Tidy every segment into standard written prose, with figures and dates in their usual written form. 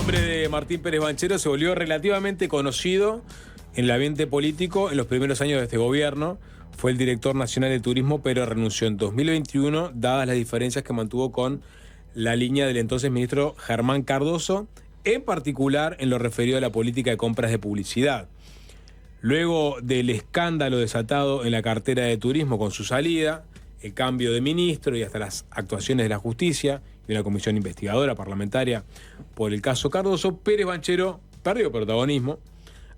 nombre de Martín Pérez Banchero se volvió relativamente conocido en el ambiente político en los primeros años de este gobierno. Fue el director nacional de turismo, pero renunció en 2021, dadas las diferencias que mantuvo con la línea del entonces ministro Germán Cardoso, en particular en lo referido a la política de compras de publicidad. Luego del escándalo desatado en la cartera de turismo con su salida, el cambio de ministro y hasta las actuaciones de la justicia y una comisión investigadora parlamentaria por el caso Cardoso, Pérez Banchero perdió protagonismo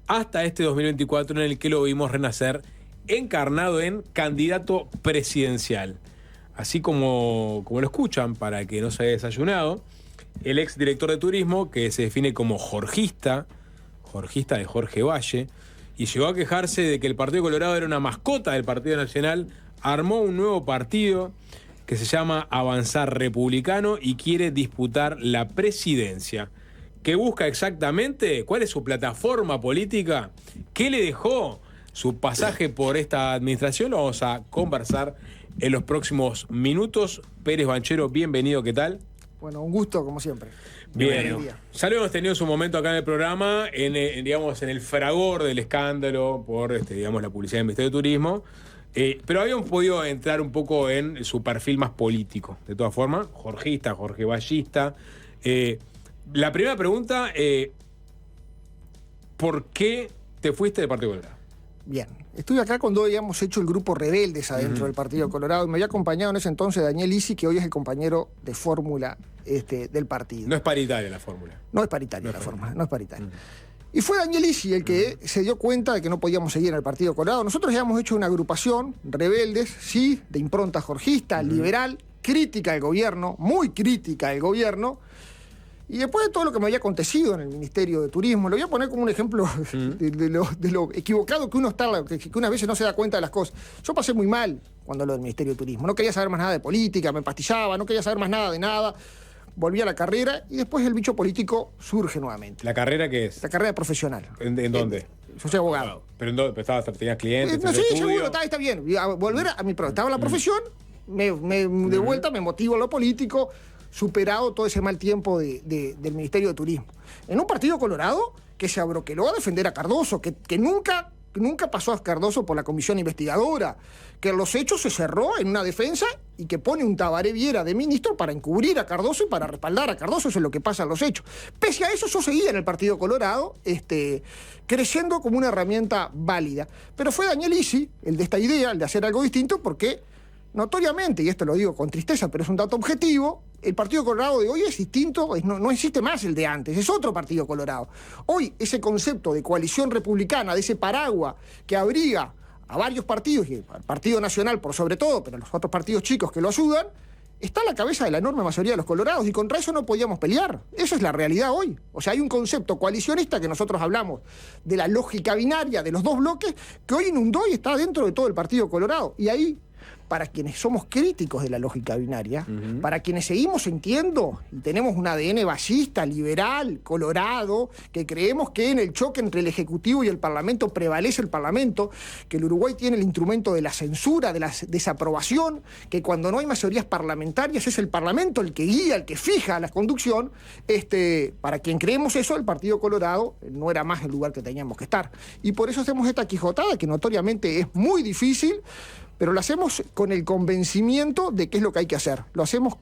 hasta este 2024, en el que lo vimos renacer encarnado en candidato presidencial. Así como lo escuchan, para que no se haya desayunado, el ex director de turismo, que se define como jorgista de Jorge Valle, y llegó a quejarse de que el Partido Colorado era una mascota del Partido Nacional, armó un nuevo partido que se llama Avanzar Republicano y quiere disputar la presidencia. ¿Qué busca exactamente? ¿Cuál es su plataforma política? ¿Qué le dejó su pasaje por esta administración? Lo vamos a conversar en los próximos minutos. Pérez Banchero, bienvenido, ¿qué tal? Bueno, un gusto, como siempre. Bien, ya lo hemos tenido su momento acá en el programa, en el fragor del escándalo por la publicidad del Ministerio de Turismo, pero habíamos podido entrar un poco en su perfil más político. De todas formas, jorgista, jorgevallista. La primera pregunta, ¿por qué te fuiste del Partido Colorado? Bien, estuve acá cuando habíamos hecho el grupo Rebeldes adentro del Partido Colorado y me había acompañado en ese entonces Daniel Isi, que hoy es el compañero de fórmula del partido. No es paritaria la fórmula. No es paritaria la fórmula, no es paritaria. Y fue Daniel Isi el que se dio cuenta de que no podíamos seguir en el Partido Colorado. Nosotros habíamos hecho una agrupación, Rebeldes, sí, de impronta jorgista, liberal, crítica al gobierno, muy crítica al gobierno. Y después de todo lo que me había acontecido en el Ministerio de Turismo, lo voy a poner como un ejemplo de lo equivocado que uno está, que unas veces no se da cuenta de las cosas. Yo pasé muy mal cuando lo del Ministerio de Turismo. No quería saber más nada de política, me empastillaba, no quería saber más nada de nada. Volví a la carrera y después el bicho político surge nuevamente. ¿La carrera qué es? La carrera profesional. ¿En dónde? Yo soy abogado. ¿Pero en dónde? ¿Tenías clientes? No, sí, seguro, está bien. A volver a mi estaba la profesión, de vuelta me motivo a lo político, superado todo ese mal tiempo del Ministerio de Turismo. En un Partido Colorado que se abroqueló a defender a Cardoso, que nunca pasó a Cardoso por la comisión investigadora, que en los hechos se cerró en una defensa y que pone un Tabaré Viera de ministro para encubrir a Cardoso y para respaldar a Cardoso. Eso es lo que pasa en los hechos. Pese a eso, yo seguía en el Partido Colorado, creciendo como una herramienta válida. Pero fue Daniel Isi, el de esta idea, el de hacer algo distinto, porque notoriamente, y esto lo digo con tristeza, pero es un dato objetivo, el Partido Colorado de hoy es distinto, no existe más el de antes, es otro Partido Colorado. Hoy ese concepto de coalición republicana, de ese paraguas que abriga a varios partidos, y al Partido Nacional por sobre todo, pero los otros partidos chicos que lo ayudan, está en la cabeza de la enorme mayoría de los colorados, y contra eso no podíamos pelear. Eso es la realidad hoy. O sea, hay un concepto coalicionista que nosotros hablamos de la lógica binaria de los dos bloques, que hoy inundó y está dentro de todo el Partido Colorado. Y ahí, para quienes somos críticos de la lógica binaria, para quienes seguimos sintiendo y tenemos un ADN ballista, liberal, colorado, que creemos que en el choque entre el Ejecutivo y el Parlamento prevalece el Parlamento, que el Uruguay tiene el instrumento de la censura, de la desaprobación, que cuando no hay mayorías parlamentarias es el Parlamento el que guía, el que fija la conducción, para quien creemos eso, el Partido Colorado no era más el lugar que teníamos que estar. Y por eso hacemos esta quijotada, que notoriamente es muy difícil, pero lo hacemos con el convencimiento de qué es lo que hay que hacer. Lo hacemos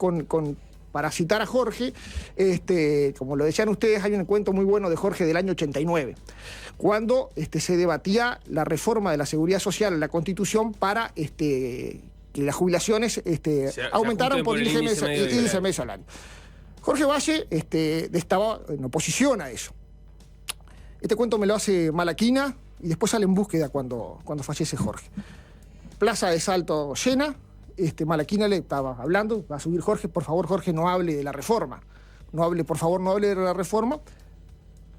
para citar a Jorge, como lo decían ustedes, hay un cuento muy bueno de Jorge del año 89, cuando se debatía la reforma de la seguridad social en la Constitución para que las jubilaciones aumentaran por el índice medio salario. Jorge Valle estaba en oposición a eso. Este cuento me lo hace Malaquina y después sale en búsqueda cuando fallece Jorge. Plaza de Salto llena, Malaquina le estaba hablando, va a subir Jorge, por favor Jorge no hable de la reforma, por favor no hable de la reforma.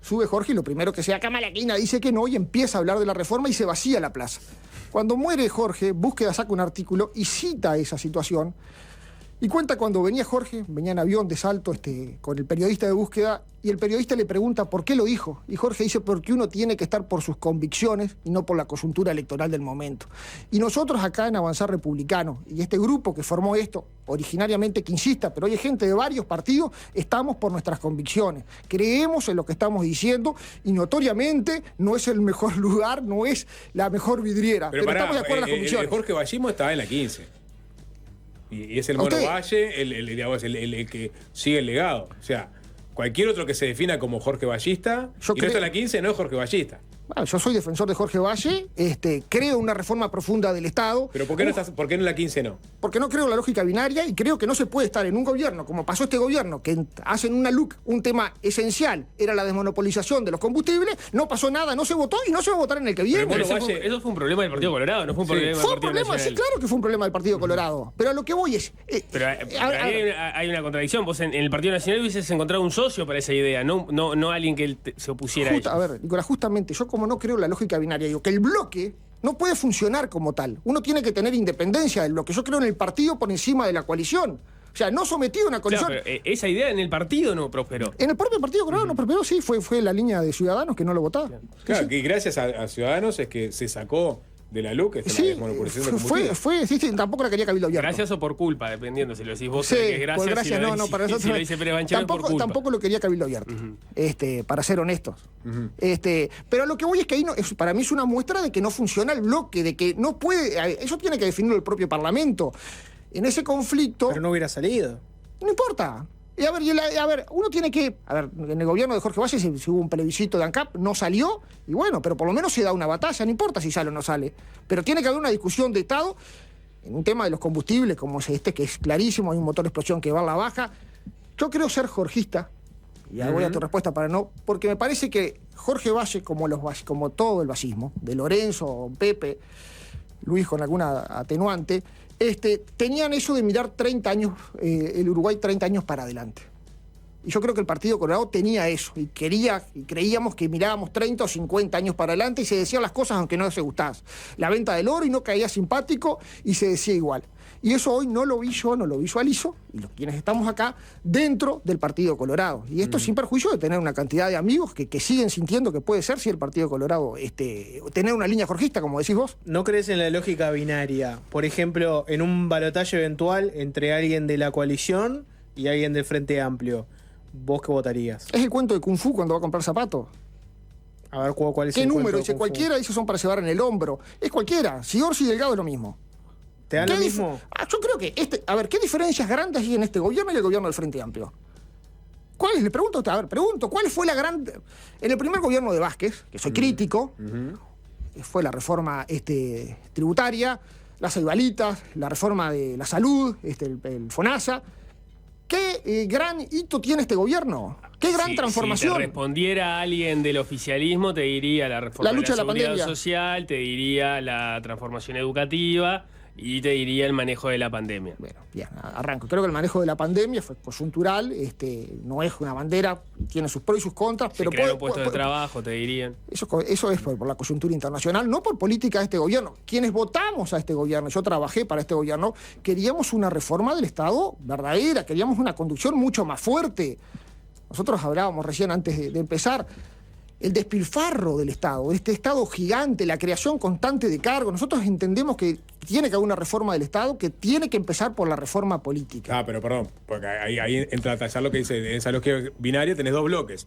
Sube Jorge y lo primero que sea acá Malaquina dice que no y empieza a hablar de la reforma y se vacía la plaza. Cuando muere Jorge, Búsqueda saca un artículo y cita esa situación Y cuenta cuando venía Jorge, venía en avión de Salto con el periodista de búsqueda, y el periodista le pregunta por qué lo dijo. Y Jorge dice, porque uno tiene que estar por sus convicciones y no por la coyuntura electoral del momento. Y nosotros acá en Avanzar Republicano, y este grupo que formó esto, originariamente quinchista, pero hoy hay gente de varios partidos, estamos por nuestras convicciones. Creemos en lo que estamos diciendo y notoriamente no es el mejor lugar, no es la mejor vidriera. Pero pará, estamos de acuerdo en las convicciones. El Jorge Vallismo estaba en la 15. Y es el Mono Valle el que sigue el legado. O sea, cualquier otro que se defina como Jorge Vallista, no está en la 15, no es Jorge Vallista. Bueno, yo soy defensor de Jorge Valle, creo en una reforma profunda del Estado. ¿Pero por qué no en la 15 no? Porque no creo en la lógica binaria y creo que no se puede estar en un gobierno, como pasó este gobierno, que hacen una LUC, un tema esencial, era la desmonopolización de los combustibles, no pasó nada, no se votó y no se va a votar en el que viene. Pero eso fue un problema del Partido Colorado, no fue un problema del Partido Nacional. Sí, claro que fue un problema del Partido Colorado, pero a lo que voy es... pero hay una contradicción, vos en el Partido Nacional hubieses encontrado un socio para esa idea, no alguien que se opusiera a ella. A ver, Nicolás, justamente, yo como no creo en la lógica binaria, digo que el bloque no puede funcionar como tal. Uno tiene que tener independencia del bloque. Yo creo en el partido por encima de la coalición. O sea, no sometido a una coalición. Claro, pero esa idea en el partido no prosperó. En el propio Partido Colorado no prosperó, sí, fue la línea de Ciudadanos que no lo votaba. Claro, sí. Y gracias a Ciudadanos es que se sacó de la LUC, la desmonopolización de combustible. Sí, tampoco la quería Cabildo Abierto. Gracias o por culpa, dependiendo si lo decís vos. Sí, que es gracias, por gracias, no, para nosotros. Si lo dice Pérez Banchero por culpa. Tampoco lo quería Cabildo Abierto, para ser honestos. Pero lo que voy es que ahí para mí es una muestra de que no funciona el bloque, de que no puede. Eso tiene que definirlo el propio Parlamento. En ese conflicto. Pero no hubiera salido. No importa. Y a ver, uno tiene que... A ver, en el gobierno de Jorge Valle se hubo un plebiscito de ANCAP, no salió, y bueno, pero por lo menos se da una batalla, no importa si sale o no sale. Pero tiene que haber una discusión de Estado en un tema de los combustibles, como es que es clarísimo, hay un motor de explosión que va a la baja. Yo creo ser jorgista, y ahora voy a tu respuesta para no, porque me parece que Jorge Valle, como todo el vasismo, de Lorenzo, Pepe, Luis con alguna atenuante, tenían eso de mirar 30 años, el Uruguay 30 años para adelante. Y yo creo que el Partido Colorado tenía eso, y creíamos que mirábamos 30 o 50 años para adelante y se decían las cosas aunque no se gustaban. La venta del oro y no caía simpático y se decía igual. Y eso hoy no lo vi yo, no lo visualizo, y los quienes estamos acá, dentro del Partido Colorado. Y esto sin perjuicio de tener una cantidad de amigos que siguen sintiendo que puede ser, si el Partido Colorado, tener una línea jorgista, como decís vos. ¿No crees en la lógica binaria? Por ejemplo, en un balotaje eventual entre alguien de la coalición y alguien del Frente Amplio, ¿vos qué votarías? Es el cuento de Kung Fu cuando va a comprar zapatos. A ver, ¿cuál es ¿Qué el número? cuento de Dice Kung Fu? cualquiera, esos son para llevar en el hombro. Es cualquiera. Si Orsi y Delgado es lo mismo. ¿Te da lo mismo? Yo creo que a ver, ¿qué diferencias grandes hay en este gobierno y el gobierno del Frente Amplio? ¿Cuál es? Le pregunto a usted, ¿cuál fue la gran... En el primer gobierno de Vázquez, que soy crítico, fue la reforma tributaria, las aibalitas, la reforma de la salud, el FONASA. ¿Qué gran hito tiene este gobierno? ¿Qué gran transformación? Si te respondiera alguien del oficialismo, te diría la reforma lucha de la seguridad pandemia social, te diría la transformación educativa y te diría el manejo de la pandemia. Bueno, bien, arranco. Creo que el manejo de la pandemia fue coyuntural, no es una bandera, tiene sus pros y sus contras, pero crearon puestos de trabajo, te dirían. Eso es por la coyuntura internacional, no por política de este gobierno. Quienes votamos a este gobierno, yo trabajé para este gobierno, queríamos una reforma del Estado verdadera, queríamos una conducción mucho más fuerte. Nosotros hablábamos recién antes de empezar, el despilfarro del Estado, este Estado gigante, la creación constante de cargos. Nosotros entendemos que tiene que haber una reforma del Estado que tiene que empezar por la reforma política. Pero perdón, porque ahí entra a tallar lo que dice, en esa lógica binaria tenés dos bloques,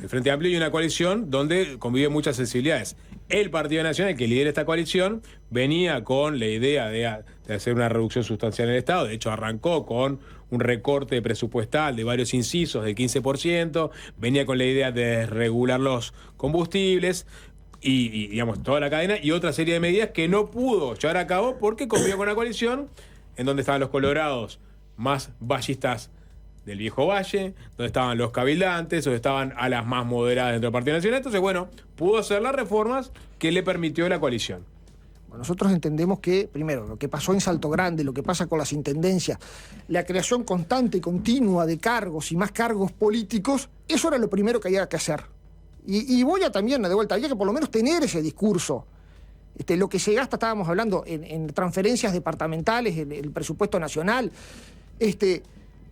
el Frente Amplio y una coalición donde conviven muchas sensibilidades. El Partido Nacional, que lidera esta coalición, venía con la idea de hacer una reducción sustancial en el Estado, de hecho arrancó con un recorte presupuestal de varios incisos del 15%, venía con la idea de regular los combustibles y digamos, toda la cadena, y otra serie de medidas que no pudo llevar a cabo porque convivió con una coalición en donde estaban los colorados más vallistas del viejo Valle, donde estaban los cabildantes, donde estaban a las más moderadas dentro del Partido Nacional. Entonces, bueno, pudo hacer las reformas que le permitió la coalición. Nosotros entendemos que, primero, lo que pasó en Salto Grande, lo que pasa con las intendencias, la creación constante y continua de cargos y más cargos políticos, eso era lo primero que había que hacer. Y voy a también, de vuelta, había que por lo menos tener ese discurso. Lo que se gasta, estábamos hablando, en transferencias departamentales, el presupuesto nacional,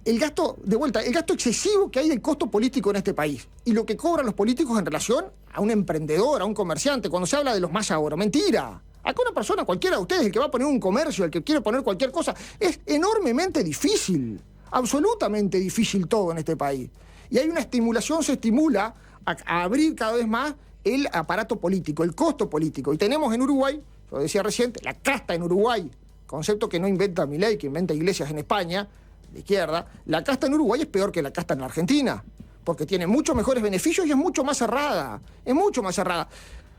el gasto, de vuelta, el gasto excesivo que hay del costo político en este país y lo que cobran los políticos en relación a un emprendedor, a un comerciante, cuando se habla de los más ahora. Mentira. Acá una persona, cualquiera de ustedes, el que va a poner un comercio, el que quiere poner cualquier cosa, es enormemente difícil, absolutamente difícil todo en este país. Y hay una estimulación, se estimula a abrir cada vez más el aparato político, el costo político. Y tenemos en Uruguay, lo decía reciente, la casta en Uruguay, concepto que no inventa Milei, que inventa Iglesias en España, de izquierda. La casta en Uruguay es peor que la casta en la Argentina, porque tiene muchos mejores beneficios y es mucho más cerrada. Es mucho más cerrada.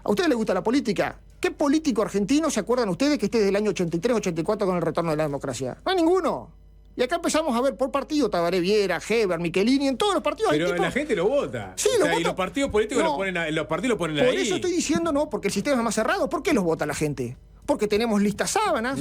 ¿A ustedes les gusta la política? ¿Qué político argentino se acuerdan ustedes que esté desde el año 83, 84 con el retorno de la democracia? No hay ninguno. Y acá empezamos a ver por partido Tabaré Viera, Heber, Michelini, en todos los partidos. Pero hay tipos... la gente lo vota. Sí, lo vota. Y los partidos políticos No. lo ponen Por ahí. eso estoy diciendo no, porque el sistema es más cerrado. ¿Por qué los vota la gente? Porque tenemos listas sábanas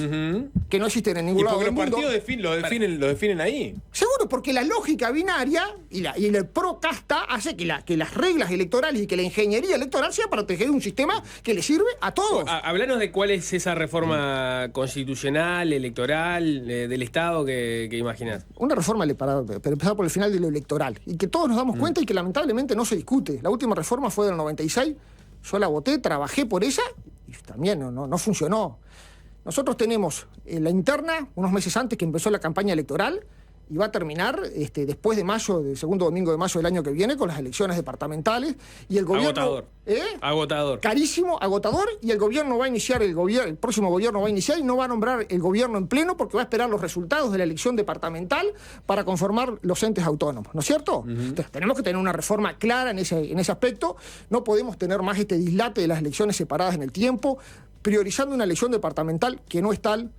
que no existen en Y ningún lado porque del los mundo. partidos lo definen ahí. Seguro, porque la lógica binaria y el pro-casta hace que las reglas electorales y que la ingeniería electoral sea para tejer un sistema que le sirve a todos. Hablanos de cuál es esa reforma constitucional, electoral, del Estado que imaginás. Una reforma, para empezar por el final de lo electoral, y que todos nos damos cuenta y que lamentablemente no se discute. La última reforma fue del 96, yo la voté, trabajé por ella y también no funcionó. Nosotros tenemos la interna, unos meses antes que empezó la campaña electoral, y va a terminar después de mayo, del segundo domingo de mayo del año que viene, con las elecciones departamentales. Y el gobierno... Agotador. Agotador. Carísimo, agotador, y el gobierno va a iniciar, el próximo gobierno va a iniciar y no va a nombrar el gobierno en pleno porque va a esperar los resultados de la elección departamental para conformar los entes autónomos, ¿no es cierto? Entonces, tenemos que tener una reforma clara en ese aspecto. No podemos tener más este dislate de las elecciones separadas en el tiempo, priorizando una elección departamental que no es tal.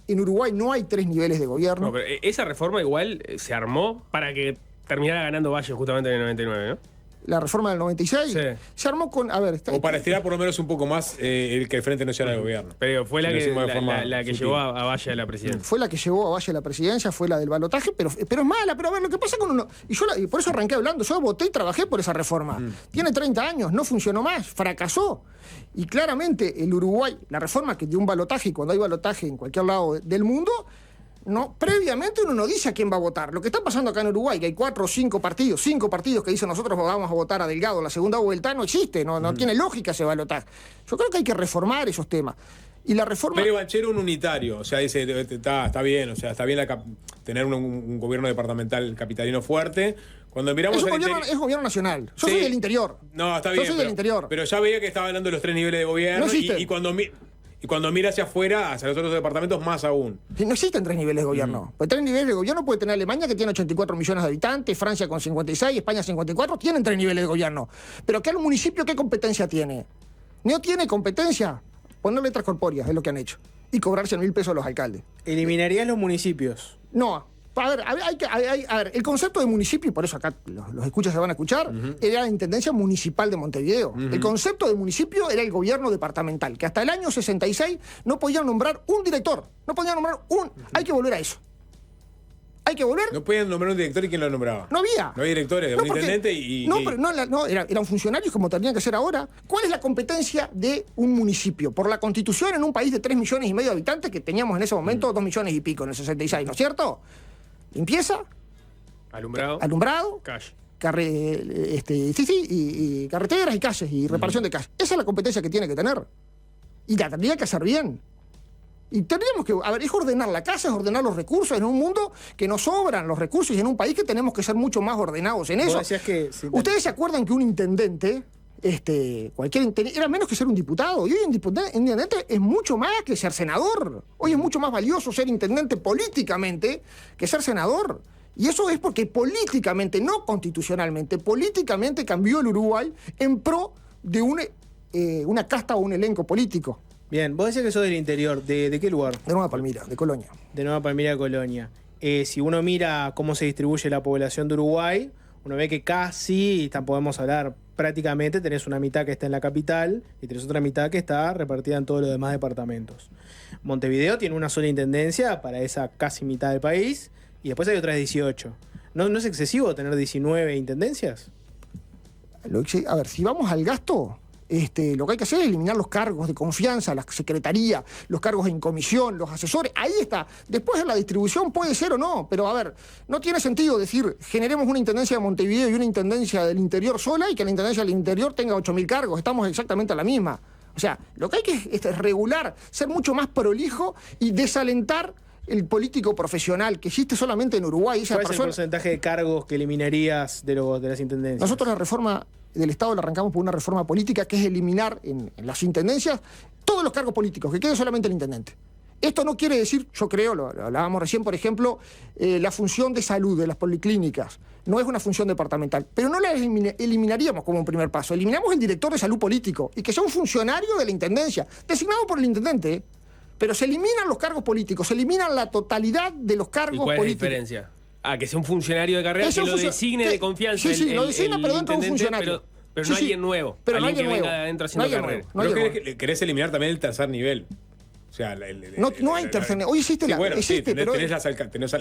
En Uruguay no hay 3 niveles de gobierno. No, pero esa reforma igual se armó para que terminara ganando Valle justamente en el 99, ¿no? La reforma del 96 Sí. se armó con... A ver, O para estirar por lo menos un poco más el que el frente no sea el gobierno. Pero fue la Si lo que, hicimos de forma la que sutil. llevó a Valle a la presidencia. fue la que llevó a Valle a la presidencia, fue la del balotaje, pero es mala. Pero a ver, lo que pasa con uno... Y por eso arranqué hablando. Yo voté y trabajé por esa reforma. Tiene 30 años, no funcionó más, fracasó. Y claramente el Uruguay, la reforma que dio un balotaje, y cuando hay balotaje en cualquier lado del mundo... No, previamente uno no dice a quién va a votar. Lo que está pasando acá en Uruguay, que hay 4 o 5 partidos que dicen nosotros vamos a votar a Delgado en la segunda vuelta, no existe, no tiene lógica ese balotaje. Yo creo que hay que reformar esos temas. Y la reforma... Pero Banchero un unitario, o sea, dice, está bien, o sea, está bien tener un gobierno departamental capitalino fuerte. Cuando miramos es gobierno nacional. Yo soy del interior. No, está Yo bien. soy del interior. Pero ya veía que estaba hablando de los 3 niveles de gobierno No existe. y cuando mira hacia afuera, hacia los otros departamentos, más aún. No existen 3 niveles de gobierno. Pues 3 niveles de gobierno puede tener Alemania, que tiene 84 millones de habitantes, Francia con 56, España 54, tienen 3 niveles de gobierno. Pero ¿qué municipio qué competencia tiene? No tiene competencia. Poner letras corpóreas es lo que han hecho. Y cobrar 100.000 pesos a los alcaldes. ¿Eliminarías los municipios? No. A ver, el concepto de municipio, y por eso acá los escuchas se van a escuchar, era la Intendencia Municipal de Montevideo. El concepto de municipio era el gobierno departamental, que hasta el año 66 no podían nombrar un director, no podían nombrar un... Hay que volver a eso. Hay que volver... No podían nombrar un director y quién lo nombraba. No había. No había directores, un intendente y... No, pero eran funcionarios como tendrían que ser ahora. ¿Cuál es la competencia de un municipio? Por la Constitución, en un país de 3 millones y medio de habitantes, que teníamos en ese momento 2 millones y pico en el 66, ¿no es cierto? Limpieza, Calle. alumbrado, y carreteras y calles y reparación de calles. Esa es la competencia que tiene que tener. Y la tendría que hacer bien. Y tendríamos que, es ordenar la casa, es ordenar los recursos en un mundo que nos sobran los recursos y en un país que tenemos que ser mucho más ordenados en eso. ¿Ustedes se acuerdan que un intendente, era menos que ser un diputado? Y hoy un intendente es mucho más que ser senador. Hoy es mucho más valioso ser intendente políticamente que ser senador. Y eso es porque políticamente, no constitucionalmente, políticamente cambió el Uruguay en pro de una casta o un elenco político. Bien, vos decías que sos del interior. ¿De qué lugar? De Nueva Palmira, de Colonia. De Nueva Palmira, de Colonia. Si uno mira cómo se distribuye la población de Uruguay, uno ve que casi, podemos hablar prácticamente, tenés una mitad que está en la capital y tenés otra mitad que está repartida en todos los demás departamentos. Montevideo tiene una sola intendencia para esa casi mitad del país y después hay otras 18. ¿No es excesivo tener 19 intendencias? A ver, si vamos al gasto, Lo que hay que hacer es eliminar los cargos de confianza, la secretaría, los cargos en comisión, los asesores. Ahí está. Después la distribución puede ser o no, pero a ver, no tiene sentido decir generemos una intendencia de Montevideo y una intendencia del interior sola y que la intendencia del interior tenga 8.000 cargos. Estamos exactamente a la misma. O sea, lo que hay que es regular, ser mucho más prolijo y desalentar el político profesional que existe solamente en Uruguay. ¿Cuál es el porcentaje de cargos que eliminarías de las intendencias? Nosotros la reforma del Estado la arrancamos por una reforma política que es eliminar en las intendencias todos los cargos políticos, que quede solamente el intendente. Esto no quiere decir, yo creo, lo hablábamos recién, por ejemplo, la función de salud de las policlínicas. No es una función departamental, pero no la eliminaríamos como un primer paso. Eliminamos el director de salud político y que sea un funcionario de la intendencia, designado por el intendente, ¿eh? Pero se eliminan los cargos políticos, se eliminan la totalidad de los cargos políticos. ¿Y cuál es la diferencia? Que sea un funcionario de carrera que lo designe de confianza. Sí, lo designa, pero dentro de un funcionario. Pero no alguien nuevo. Pero alguien no que nuevo. venga adentro haciendo carrera. ¿Querés eliminar también el tercer nivel? O sea, no hay tercer nivel. Hoy existe pero tenés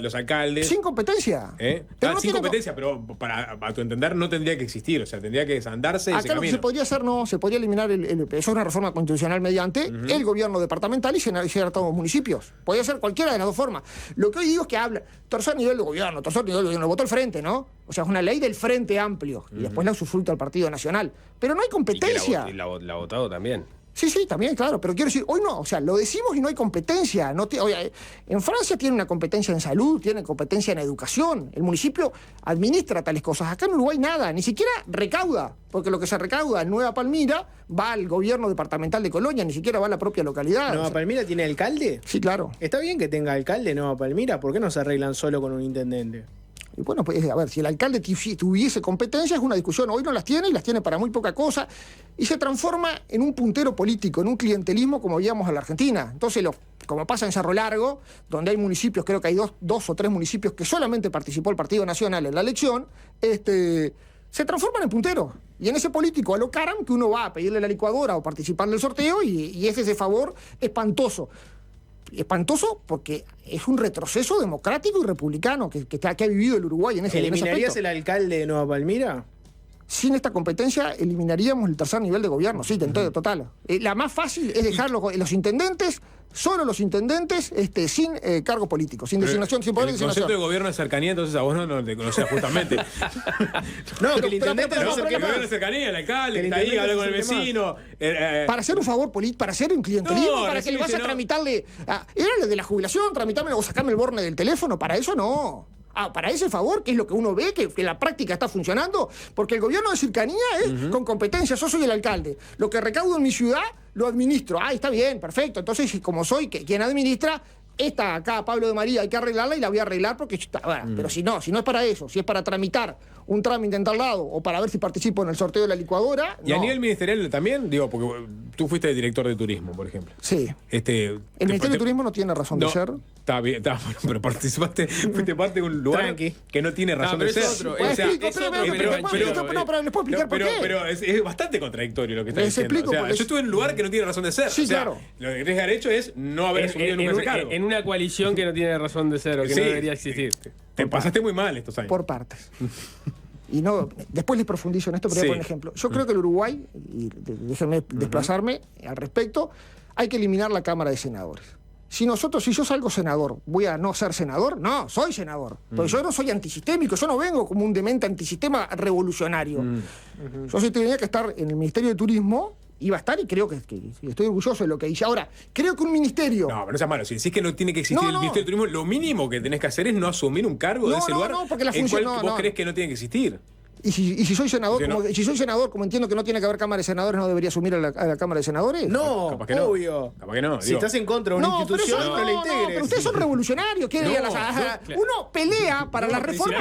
los alcaldes. Sin competencia. Pero sin competencia, pero a tu entender no tendría que existir. O sea, tendría que desandarse ese camino. Acá lo que se podría hacer, se podría eliminar eso es una reforma constitucional mediante el gobierno departamental y llenar todos los municipios. Podría ser cualquiera de las dos formas. Lo que hoy digo es que habla tercer nivel de gobierno, lo votó el Frente, ¿no? O sea, es una ley del Frente Amplio. Y después la usufructa el Partido Nacional. Pero no hay competencia. Y la ha votado también. Sí, también, claro, pero quiero decir, hoy no, o sea, lo decimos y no hay competencia. En Francia tiene una competencia en salud, tiene competencia en educación, el municipio administra tales cosas. Acá en Uruguay nada, ni siquiera recauda, porque lo que se recauda en Nueva Palmira va al gobierno departamental de Colonia, ni siquiera va a la propia localidad. ¿Nueva Palmira tiene alcalde? Sí, claro. Está bien que tenga alcalde Nueva Palmira, ¿por qué no se arreglan solo con un intendente? Y bueno, pues a ver, si el alcalde tuviese competencias, es una discusión. Hoy no las tiene y las tiene para muy poca cosa. Y se transforma en un puntero político, en un clientelismo como veíamos en la Argentina. Entonces, como pasa en Cerro Largo, donde hay municipios, creo que hay dos o tres municipios que solamente participó el Partido Nacional en la elección, se transforman en punteros. Y en ese político alocaran que uno va a pedirle la licuadora o participar del sorteo y es ese favor espantoso. Espantoso porque es un retroceso democrático y republicano que ha vivido el Uruguay en ese aspecto. ¿Eliminarías el alcalde de Nueva Palmira? Sin esta competencia eliminaríamos el tercer nivel de gobierno, sí, total. La más fácil es dejar los intendentes, solo los intendentes, sin cargo político, sin designación, sin poder de designación. El concepto de gobierno de cercanía, entonces a vos no te conocías justamente. Que el intendente el gobierno de cercanía, el alcalde, que está ahí, habla con el vecino. Para hacer un favor político, para hacer un clientelismo, para que le vas a tramitarle. Era el de la jubilación, tramitarme o sacarme el borne del teléfono, para eso no. Para ese favor, que es lo que uno ve, que la práctica está funcionando, porque el gobierno de cercanía es con competencia. Yo soy el alcalde. Lo que recaudo en mi ciudad, lo administro. Está bien, perfecto. Entonces, como soy quien administra, esta acá, Pablo de María, hay que arreglarla y la voy a arreglar porque pero si no es para eso, si es para tramitar un trámite en tal lado o para ver si participo en el sorteo de la licuadora. ¿Y a nivel ministerial también? Digo, porque tú fuiste director de turismo, por ejemplo. Sí. El Ministerio de Turismo no tiene razón de ser. Está bien, pero fuiste parte de un lugar que no tiene razón de ser. Pero les puedo explicar por qué. Pero es bastante contradictorio lo que estás diciendo. Yo estuve en un lugar que no tiene razón de ser. Sí, claro. Lo que tenés que haber hecho es no haber asumido nunca ese cargo. En una coalición que no tiene razón de ser o que no debería existir. Te pasaste muy mal estos años. Por partes. Y después les profundizo en esto, pero voy a poner un ejemplo. Yo creo que el Uruguay, y déjenme desplazarme al respecto, hay que eliminar la Cámara de Senadores. Si yo salgo senador, ¿voy a no ser senador? No, soy senador. Pero yo no soy antisistémico, yo no vengo como un demente antisistema revolucionario. Yo sí tenía que estar en el Ministerio de Turismo, iba a estar y creo que estoy orgulloso de lo que hice. Ahora, creo que un ministerio... No, pero no sea malo. Si decís que no tiene que existir el Ministerio de Turismo, lo mínimo que tenés que hacer es no asumir un cargo de ese lugar porque la en cual vos crees que no tiene que existir. Y si soy senador, como entiendo que no tiene que haber Cámara de Senadores, ¿no debería asumir a la Cámara de Senadores? No, capaz que no. obvio. Capaz que no. Si estás en contra de una institución, no la integres. Pero ustedes son revolucionarios. Uno pelea para la reforma.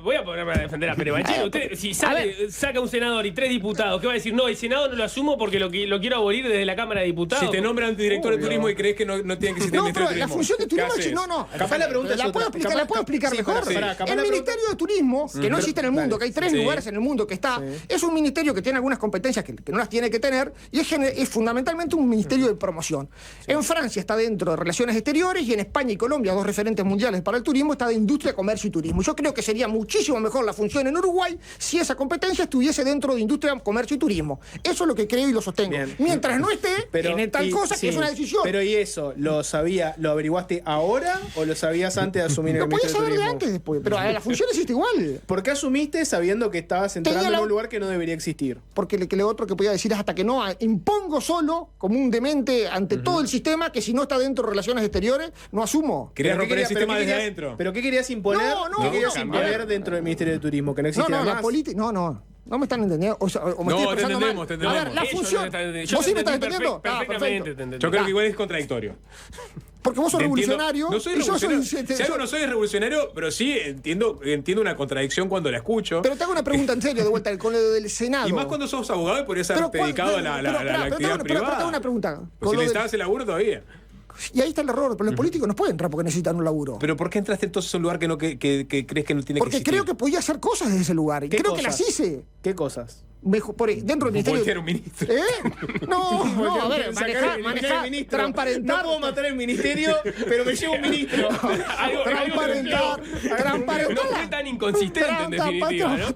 Voy a ponerme a defender a Pérez Banchero. Si saca un senador y 3 diputados, ¿qué va a decir? No, el Senado no lo asumo porque lo quiero abolir desde la Cámara de Diputados. Si te nombran director de turismo y crees que no tiene que existir el Ministerio de Turismo. La función de turismo Capaz la pregunta la puedo explicar mejor. El Ministerio de Turismo, que no existe en el mundo, que hay 3 lugares en el mundo que está, es un ministerio que tiene algunas competencias que no las tiene que tener y es fundamentalmente un ministerio de promoción. En Francia está dentro de Relaciones Exteriores y en España y Colombia, 2 referentes mundiales para el turismo, está de Industria, Comercio y Turismo. Yo creo que sería muchísimo mejor la función en Uruguay si esa competencia estuviese dentro de Industria, Comercio y Turismo. Eso es lo que creo y lo sostengo. Bien. Mientras no esté en tal cosa, que es una decisión. Pero ¿y eso? ¿Lo averiguaste ahora o lo sabías antes de asumir el Lo podías Ministerio de saber de Turismo? antes después, pero la función existe igual. ¿Por qué asumiste sabiendo que estabas entrando en un lugar que no debería existir? Porque lo otro que podía decir es hasta que no impongo solo, como un demente ante todo el sistema, que si no está dentro de Relaciones Exteriores, no asumo. Querías romper el sistema desde adentro. ¿Pero qué querías imponer? ¿Qué querías imponer dentro del Ministerio de Turismo? Que no existiera más. La política... No me están entendiendo. O me estoy expresando mal. Te entendemos. A ver, la función... ¿Vos sí me estás entendiendo? Perfectamente. Yo creo que igual es contradictorio. Porque vos sos revolucionario. No soy revolucionario. Si algo no soy revolucionario, pero sí entiendo una contradicción cuando la escucho. Pero te hago una pregunta en serio, de vuelta, con lo del Senado. Y más cuando sos abogado y podrías haberte dedicado a la actividad privada. Pero te hago una pregunta. Pero si necesitabas el laburo todavía. Y ahí está el error, pero los políticos no pueden entrar porque necesitan un laburo. ¿Pero por qué entraste entonces a un lugar que crees que no tiene porque que existir? creo que podía hacer cosas desde ese lugar. Y creo cosas? que las hice. ¿Qué cosas? Dentro del ministerio. Voltear un ministro. No, a ver, manejar, transparentar. No puedo matar el ministerio, pero me llevo un ministro. Transparentar. No fue tan inconsistente en definitiva, ¿no?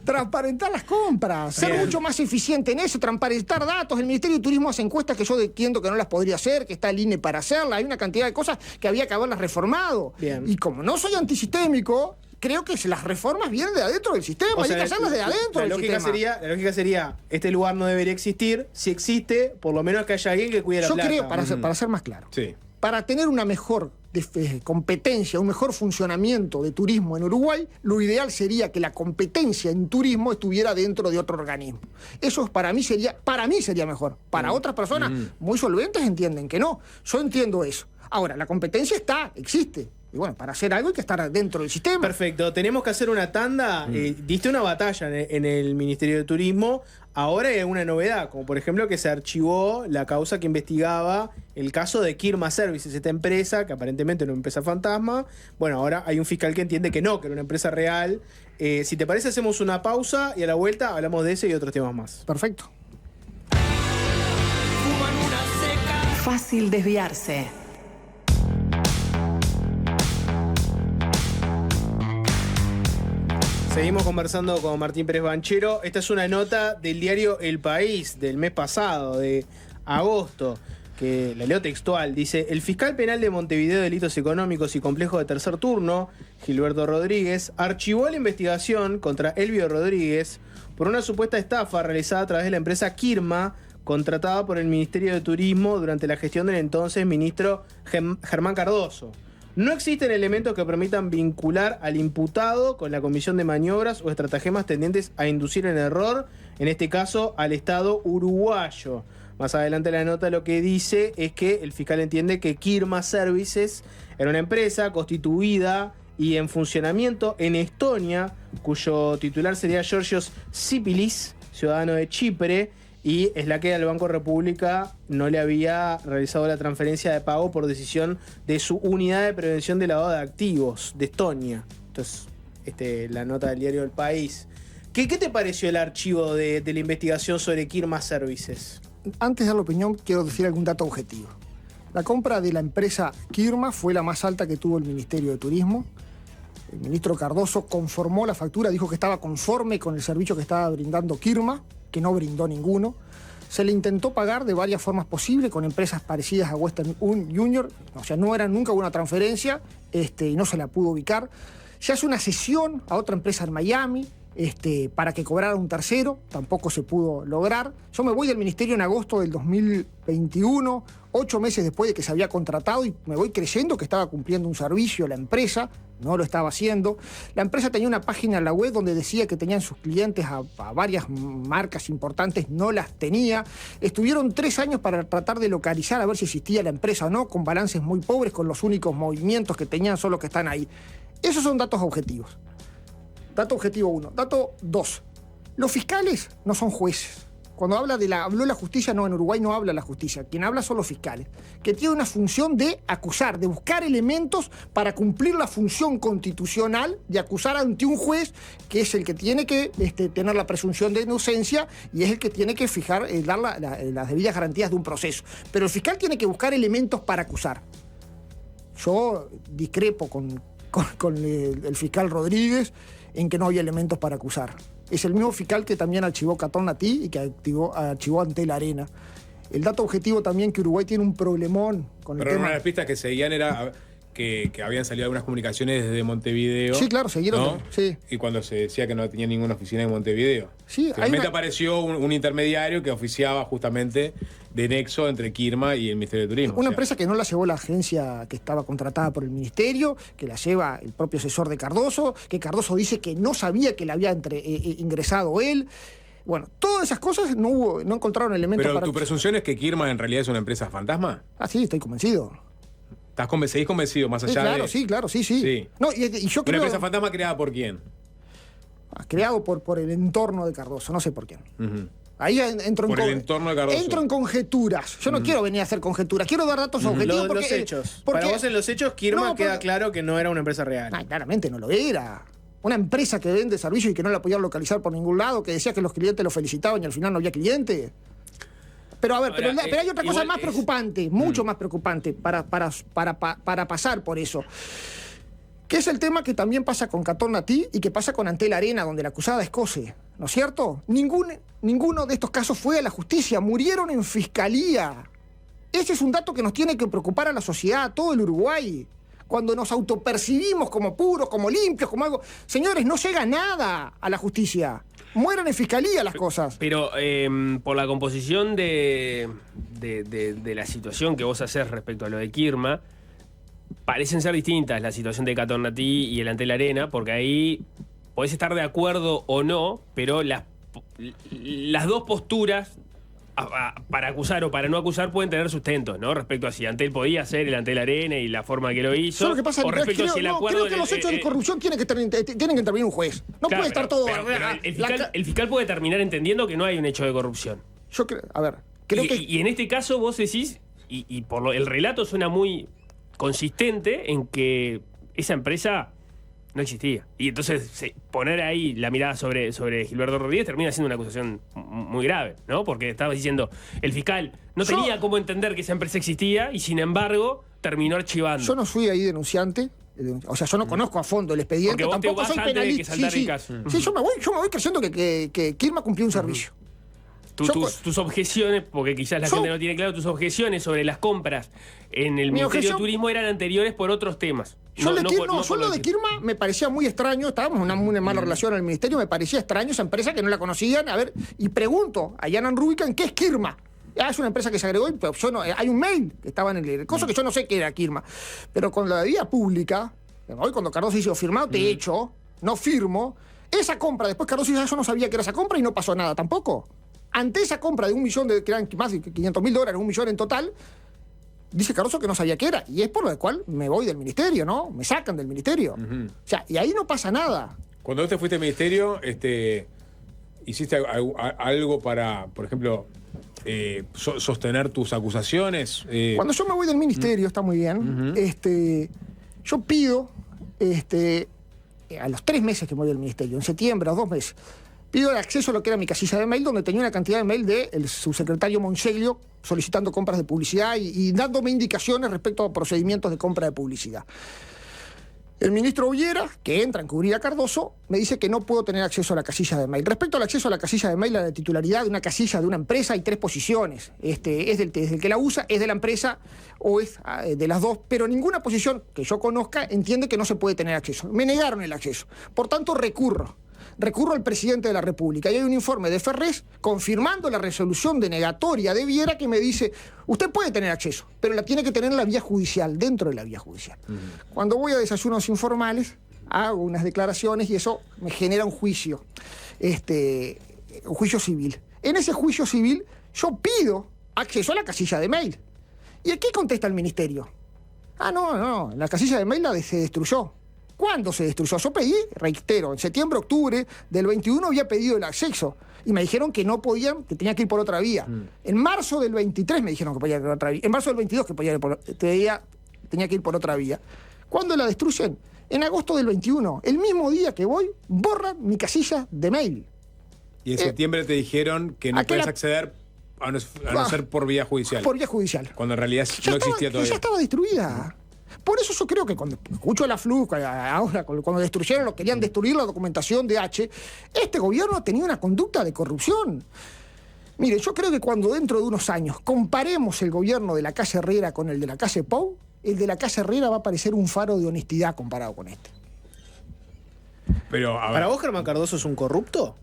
Transparentar las compras, ser mucho más eficiente en eso, transparentar datos. El Ministerio de Turismo hace encuestas que yo entiendo que no las podría hacer, que está el INE para hacerlas. Hay una cantidad de cosas que había que haberlas reformado. Bien. Y como no soy antisistémico, creo que las reformas vienen de adentro del sistema, hay que hacerlas de adentro del sistema. La lógica sería, este lugar no debería existir, si existe, por lo menos que haya alguien que cuide la plata. Yo creo, para ser más claro, Sí. para tener una mejor competencia, un mejor funcionamiento de turismo en Uruguay, lo ideal sería que la competencia en turismo estuviera dentro de otro organismo. Eso para mí sería mejor. Para otras personas muy solventes entienden que no. Yo entiendo eso. Ahora, la competencia existe. Y bueno, para hacer algo hay que estar dentro del sistema. Perfecto, tenemos que hacer una tanda. Diste una batalla en el Ministerio de Turismo. Ahora hay una novedad, como por ejemplo que se archivó la causa que investigaba el caso de Kirma Services, esta empresa que aparentemente era una empresa fantasma. Bueno, ahora hay un fiscal que entiende que no, que era una empresa real. Si te parece, hacemos una pausa y a la vuelta hablamos de ese y otros temas más. Perfecto. Fácil desviarse. Seguimos conversando con Martín Pérez Banchero. Esta es una nota del diario El País del mes pasado, de agosto, que la leo textual. Dice: el fiscal penal de Montevideo de Delitos Económicos y Complejos de Tercer Turno, Gilberto Rodríguez, archivó la investigación contra Elvio Rodríguez por una supuesta estafa realizada a través de la empresa Kirma, contratada por el Ministerio de Turismo durante la gestión del entonces ministro Germán Cardoso. No existen elementos que permitan vincular al imputado con la comisión de maniobras o estratagemas tendientes a inducir en error, en este caso al Estado uruguayo. Más adelante la nota lo que dice es que el fiscal entiende que Kirma Services era una empresa constituida y en funcionamiento en Estonia, cuyo titular sería Georgios Sipilis, ciudadano de Chipre, y es la que al Banco República no le había realizado la transferencia de pago por decisión de su unidad de prevención de lavado de activos de Estonia. Entonces, la nota del diario El País. ¿Qué te pareció el archivo de la investigación sobre Kirma Services? Antes de dar la opinión, quiero decir algún dato objetivo. La compra de la empresa Kirma fue la más alta que tuvo el Ministerio de Turismo. El ministro Cardoso conformó la factura, dijo que estaba conforme con el servicio que estaba brindando Kirma, que no brindó ninguno. Se le intentó pagar de varias formas posibles con empresas parecidas a Western Union, o sea, no era nunca una transferencia, y no se la pudo ubicar. Se hace una cesión a otra empresa en Miami, para que cobrara un tercero, tampoco se pudo lograr. Yo me voy del ministerio en agosto del 2021, 8 meses después de que se había contratado, y me voy creyendo que estaba cumpliendo un servicio la empresa. No lo estaba haciendo. La empresa tenía una página en la web donde decía que tenían sus clientes a varias marcas importantes, no las tenía. Estuvieron 3 años para tratar de localizar a ver si existía la empresa o no, con balances muy pobres, con los únicos movimientos que tenían son los que están ahí. Esos son datos objetivos. Dato objetivo 1. Dato 2. Los fiscales no son jueces. Cuando habló la justicia, no, en Uruguay no habla la justicia. Quien habla son los fiscales, que tiene una función de acusar, de buscar elementos para cumplir la función constitucional de acusar ante un juez, que es el que tiene que tener la presunción de inocencia y es el que tiene que fijar, dar las debidas garantías de un proceso. Pero el fiscal tiene que buscar elementos para acusar. Yo discrepo con el fiscal Rodríguez en que no había elementos para acusar. Es el mismo fiscal que también archivó Catón Natí y que archivó Antel Arena. El dato objetivo también que Uruguay tiene un problemón con el tema. Pero una de las pistas que seguían era que habían salido algunas comunicaciones desde Montevideo. Sí, claro, siguieron. ¿no? Sí. Y cuando se decía que no tenía ninguna oficina en Montevideo. Sí, finalmente apareció un intermediario que oficiaba justamente de nexo entre Kirma y el Ministerio de Turismo. Una empresa que no la llevó la agencia que estaba contratada por el Ministerio, que la lleva el propio asesor de Cardoso, que Cardoso dice que no sabía que la había ingresado él. Bueno, todas esas cosas no encontraron elementos para... Pero ¿tu presunción es que Kirma en realidad es una empresa fantasma? Ah, sí, estoy convencido. ¿Seguís convencido más allá claro, de...? Claro, sí. No, y yo creo... ¿Una empresa fantasma creada por quién? Creado por el entorno de Cardoso, no sé por quién. Uh-huh. Ahí entro en conjeturas. Yo no quiero venir a hacer conjeturas, quiero dar datos objetivos. Los hechos. Para vos en los hechos, Kirma queda claro que no era una empresa real. Claramente no lo era. Una empresa que vende servicios y que no la podían localizar por ningún lado, que decía que los clientes lo felicitaban y al final no había cliente. Pero a ver, pero hay otra cosa más preocupante, mucho más preocupante para pasar por eso. Que es el tema que también pasa con Catón Natí y que pasa con Antel Arena, donde la acusada es Cose, ¿no es cierto? Ninguno de estos casos fue a la justicia, murieron en fiscalía. Ese es un dato que nos tiene que preocupar a la sociedad, a todo el Uruguay. Cuando nos autopercibimos como puros, como limpios, como algo... Señores, no llega nada a la justicia. Mueren en fiscalía las cosas. Pero por la composición de la situación que vos hacés respecto a lo de Kirma, parecen ser distintas la situación de Catón Natí y el Antel Arena, porque ahí podés estar de acuerdo o no, pero las dos posturas para acusar o para no acusar pueden tener sustentos, ¿no? Respecto a si Antel podía ser el Antel Arena y la forma que lo hizo. Lo que pasa, o respecto a si el acuerdo... Creo que los hechos de corrupción tienen que intervenir un juez. No puede estar todo... El fiscal puede terminar entendiendo que no hay un hecho de corrupción. Yo creo... A ver, y en este caso vos decís, y el relato suena muy consistente en que esa empresa no existía. Y entonces poner ahí la mirada sobre Gilberto Rodríguez termina siendo una acusación muy grave, ¿no? Porque estabas diciendo, el fiscal no tenía cómo entender que esa empresa existía y sin embargo terminó archivando. Yo no fui ahí denunciante. O sea, yo no conozco a fondo el expediente, tampoco soy penalista. Sí, yo me voy creyendo que Kirma cumplió un servicio. Tus objeciones, porque quizás la gente no tiene claro, tus objeciones sobre las compras en el Ministerio de Turismo eran anteriores por otros temas. Yo lo de Kirma me parecía muy extraño, estábamos en una mala relación en el Ministerio, me parecía extraño esa empresa que no la conocían. A ver, y pregunto a Yanan Rubican, ¿qué es Kirma? Es una empresa que se agregó, pero yo no, hay un mail que estaba en el cosa que yo no sé qué era Kirma. Pero con la vía pública, hoy cuando Cardoso hizo firmado, te echo, no firmo, esa compra, después Cardoso dice, yo no sabía que era esa compra y no pasó nada tampoco. Ante esa compra de $1 millón, que eran más de $500.000, $1 millón en total, dice Cardoso que no sabía qué era. Y es por lo cual me voy del ministerio, ¿no? Me sacan del ministerio. O sea, y ahí no pasa nada. Cuando vos te fuiste al ministerio, ¿hiciste algo para, por ejemplo, sostener tus acusaciones? Cuando yo me voy del ministerio, está muy bien, yo pido, a los 3 meses que me voy del ministerio, en septiembre, a 2 meses, pido el acceso a lo que era mi casilla de mail, donde tenía una cantidad de mail del subsecretario Monseglio solicitando compras de publicidad y dándome indicaciones respecto a procedimientos de compra de publicidad. El ministro Ullera, que entra a encubrir a Cardoso, me dice que no puedo tener acceso a la casilla de mail. Respecto al acceso a la casilla de mail, a la titularidad de una casilla de una empresa, hay 3 posiciones. Es del que la usa, es de la empresa o es de las dos, pero ninguna posición que yo conozca entiende que no se puede tener acceso. Me negaron el acceso. Por tanto, recurro al presidente de la República y hay un informe de Ferrés confirmando la resolución denegatoria de Viera que me dice, usted puede tener acceso, pero la tiene que tener en la vía judicial, dentro de la vía judicial. Cuando voy a desayunos informales, hago unas declaraciones y eso me genera un juicio, un juicio civil. En ese juicio civil yo pido acceso a la casilla de mail. ¿Y aquí contesta el ministerio? No, la casilla de mail se destruyó. ¿Cuándo se destruyó? Yo pedí, reitero, en septiembre, octubre del 21 había pedido el acceso y me dijeron que no podían, que tenía que ir por otra vía. En marzo del 23 me dijeron que podía ir por otra vía. En marzo del 22 que tenía que ir por otra vía. ¿Cuándo la destruyen? En agosto del 21. El mismo día que voy, borran mi casilla de mail. Y en septiembre te dijeron que no puedes acceder a no ser por vía judicial. Por vía judicial. Cuando en realidad no existía Que todavía. ya estaba destruida. Por eso yo creo que cuando escucho a la FLU, ahora cuando destruyeron, lo querían destruir la documentación de H, este gobierno tenía una conducta de corrupción. Mire, yo creo que cuando dentro de unos años comparemos el gobierno de la calle Herrera con el de la calle Pou, el de la calle Herrera va a parecer un faro de honestidad comparado con este. Pero, a ver, ¿Para vos Germán Cardoso es un corrupto?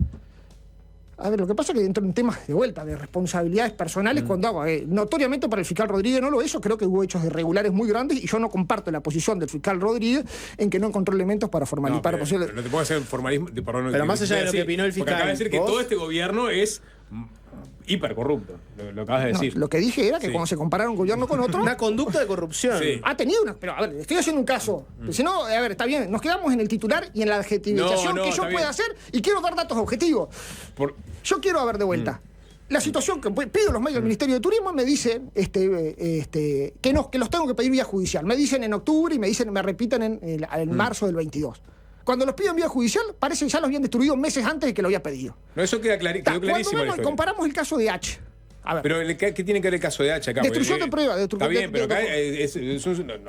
A ver, lo que pasa es que dentro de un tema de vuelta, de responsabilidades personales, cuando hago, notoriamente para el fiscal Rodríguez no lo es, yo creo que hubo hechos irregulares muy grandes y yo no comparto la posición del fiscal Rodríguez en que no encontró elementos para formalizar. pero no te puedo hacer formalismo. Pero más allá de lo que opinó el fiscal, Acaba de decir que ¿vos? todo este gobierno es hipercorrupto. Lo acabas de decir. Lo que dije era que Sí. cuando se compara un gobierno con otro, Una conducta de corrupción. Sí. ha tenido una. Pero a ver, estoy haciendo un caso. Si no, a ver, está bien, nos quedamos en el titular y en la adjetivización No, que yo está pueda bien. hacer y quiero dar datos objetivos. Yo quiero ver de vuelta. La situación que pido los medios del Ministerio de Turismo me dicen que los tengo que pedir vía judicial. Me dicen en octubre y me repiten en marzo del 22. Cuando los pido en vía judicial, parece que ya los habían destruido meses antes de que lo había pedido. No, eso quedó Cuando clarísimo. vemos y comparamos el caso de H. A ver, Pero ¿qué tiene que ver el caso de H acá? Destrucción Porque, de prueba, Está bien, pero acá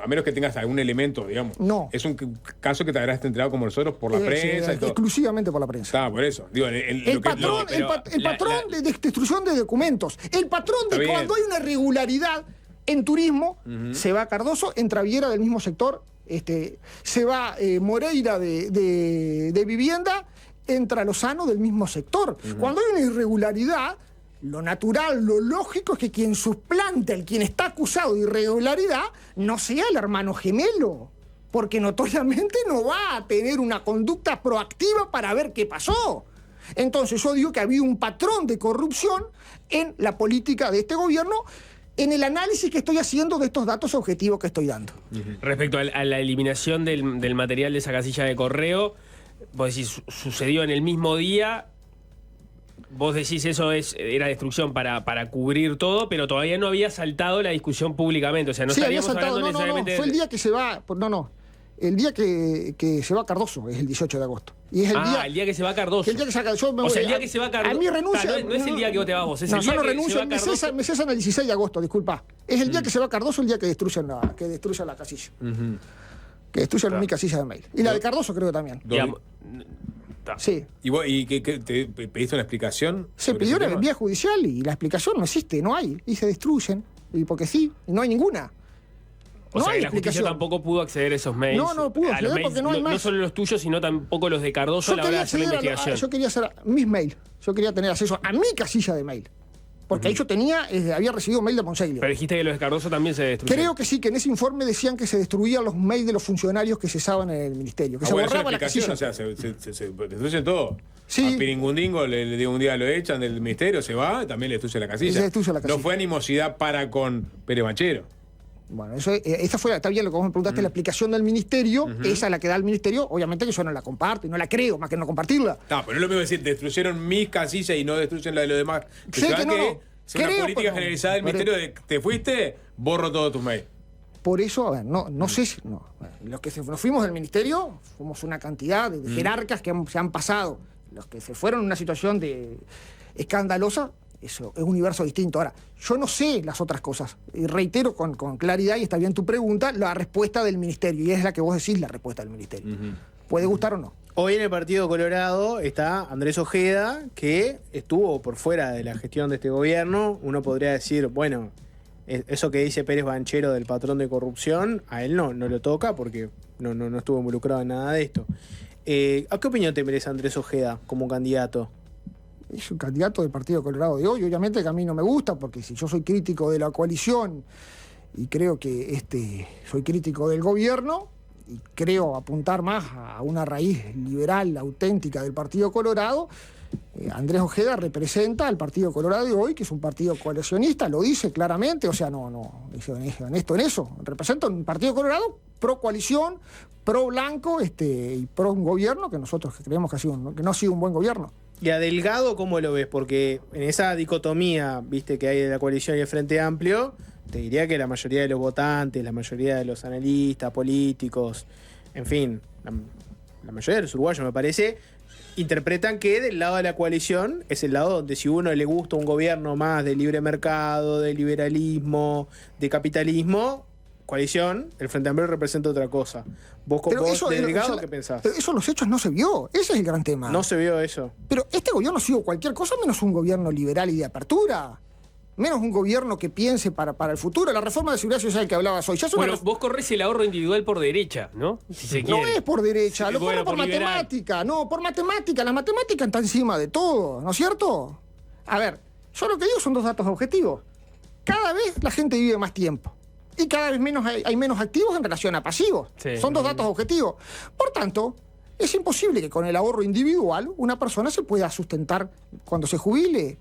a menos que tengas algún elemento, digamos. No. Es un caso que te habrás enterado como nosotros por la prensa y todo. exclusivamente por la prensa. Está, por eso. Digo, El patrón de destrucción de documentos. El patrón de Está bien. cuando hay una irregularidad en turismo, se va Cardoso, entra Viera del mismo sector, se va Moreira de vivienda, entra Lozano del mismo sector. Cuando hay una irregularidad, lo natural, lo lógico es que quien suplante, el quien está acusado de irregularidad, no sea el hermano gemelo. Porque notoriamente no va a tener una conducta proactiva para ver qué pasó. Entonces yo digo que había un patrón de corrupción en la política de este gobierno, en el análisis que estoy haciendo de estos datos objetivos que estoy dando. Respecto a la eliminación del material de esa casilla de correo, vos decís, sucedió en el mismo día. Vos decís eso era destrucción para cubrir todo, pero todavía no había saltado la discusión públicamente. O sea, no Sí, había estaríamos saltado, hablando necesariamente. fue el día que se va, el día que se va Cardoso, es el 18 de agosto. Y es el día que se va Cardoso. el día que se va, O sea, el día que se va Cardoso. A mí renuncia. No es el día que vos te vas vos, es el yo día no que renuncio, se va me Cardoso. cesan el 16 de agosto, disculpa. Es el día que se va Cardoso, el día que destruyen la casilla. Que destruyen mi casilla de mail. Y la de Cardoso creo que también. Digamos, Sí. ¿Y qué te pediste una explicación? Se sobre pidió ese una tema? vía judicial y la explicación no existe, no hay. Y se destruyen. Y porque sí, y no hay ninguna. O No sea, hay que la justicia explicación. tampoco pudo acceder a esos mails. No pudo A los acceder mails, porque no hay más. No solo los tuyos, sino tampoco los de Cardoso a la hora de hacer la investigación. Yo quería hacer mis mails. Yo quería tener acceso a mi casilla de mail. Porque ahí yo había recibido mail de Monseglio. Pero dijiste que los de Cardoso también se destruyeron. Creo que sí, que en ese informe decían que se destruían los mails de los funcionarios que cesaban en el ministerio, que se Bueno, es una borraba la explicación, casilla. o sea, se destruyen todo. Sí. A Piringundingo le digo un día lo echan del ministerio, se va, también le destruye la casilla. Se destruye la casilla. No fue animosidad para con Pérez Banchero. Bueno, está bien lo que vos me preguntaste, la explicación del ministerio, esa es la que da el ministerio, obviamente que yo no la comparto y no la creo, más que no compartirla. No, pero no es lo mismo decir, destruyeron mis casillas y no destruyen la de los demás. Sé se que va no, no. es una Creo, política pero- generalizada del pero- ministerio de te fuiste, borro todos tus mails. Por eso, a ver, no sé si. No. Los que nos fuimos del ministerio, fuimos una cantidad de jerarcas que se han pasado. Los que se fueron en una situación escandalosa, eso es un universo distinto. Ahora, yo no sé las otras cosas. Y reitero con claridad, y está bien tu pregunta, la respuesta del ministerio. Y es la que vos decís, la respuesta del ministerio. Puede gustar o no. Hoy en el Partido Colorado está Andrés Ojeda, que estuvo por fuera de la gestión de este gobierno. Uno podría decir, bueno, eso que dice Pérez Banchero del patrón de corrupción, a él no lo toca porque no estuvo involucrado en nada de esto. ¿A qué opinión te merece Andrés Ojeda como candidato? Es un candidato del Partido Colorado de hoy. Obviamente que a mí no me gusta, porque si yo soy crítico de la coalición y creo que soy crítico del gobierno y creo apuntar más a una raíz liberal, auténtica del Partido Colorado, Andrés Ojeda representa al Partido Colorado de hoy, que es un partido coalicionista, lo dice claramente, o sea, es honesto en eso. Representa un Partido Colorado pro coalición, pro blanco y pro un gobierno que nosotros creemos que no ha sido un buen gobierno. ¿Y a Delgado cómo lo ves? Porque en esa dicotomía, viste, que hay de la coalición y el Frente Amplio, te diría que la mayoría de los votantes, la mayoría de los analistas, políticos, en fin, la mayoría de los uruguayos, me parece, interpretan que del lado de la coalición es el lado donde si uno le gusta un gobierno más de libre mercado, de liberalismo, de capitalismo, coalición, el Frente Amplio representa otra cosa. ¿Vos de Delgado qué pensás? Pero eso en los hechos no se vio, ese es el gran tema. No se vio eso. Pero este gobierno ha sido cualquier cosa menos un gobierno liberal y de apertura. Menos un gobierno que piense para el futuro. La reforma de seguridad social que hablabas hoy. Vos corres el ahorro individual por derecha, ¿no? Si se no quiere. es por derecha, Sí, lo bueno, corre por liberal. matemática. No, por matemática. La matemática está encima de todo, ¿no es cierto? A ver, yo lo que digo son dos datos objetivos. Cada vez la gente vive más tiempo. Y cada vez hay menos activos en relación a pasivos. Sí. Son dos datos objetivos. Por tanto, es imposible que con el ahorro individual una persona se pueda sustentar cuando se jubile.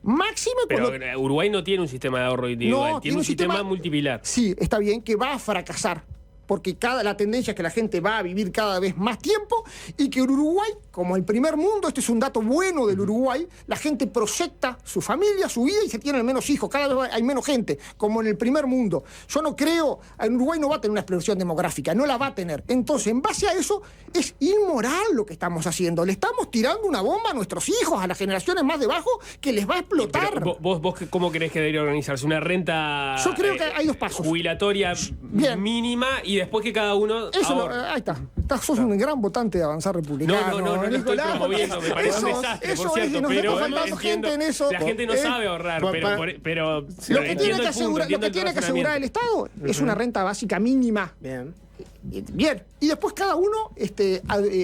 Máxime Pero cuando... Uruguay no tiene un sistema de ahorro individual, No, tiene un sistema multipilar. Sí, está bien, que va a fracasar. Porque la tendencia es que la gente va a vivir cada vez más tiempo y que en Uruguay, como el primer mundo, este es un dato bueno del Uruguay, la gente proyecta su familia, su vida y se tienen menos hijos, cada vez hay menos gente, como en el primer mundo. Yo no creo, en Uruguay no va a tener una explosión demográfica, no la va a tener. Entonces, en base a eso, es inmoral lo que estamos haciendo. Le estamos tirando una bomba a nuestros hijos, a las generaciones más debajo, que les va a explotar. Pero vos ¿cómo creés que debería organizarse? ¿Una renta Yo creo que hay dos pasos. jubilatoria Bien. mínima y después que cada uno ahorre? Ahí está. Sos un gran votante de Avanzar Republicano. No lo estoy Nicolás, promoviendo, me parece un eso- desastre, eso por es, cierto, y nos pero está faltando entiendo, gente en eso. la gente no sabe ahorrar, pa- pero Lo que tiene entiendo que el punto, asegurar, lo entiendo que el tiene que asegurar el razonamiento. Estado es una renta básica mínima. Bien. Bien. Y después cada uno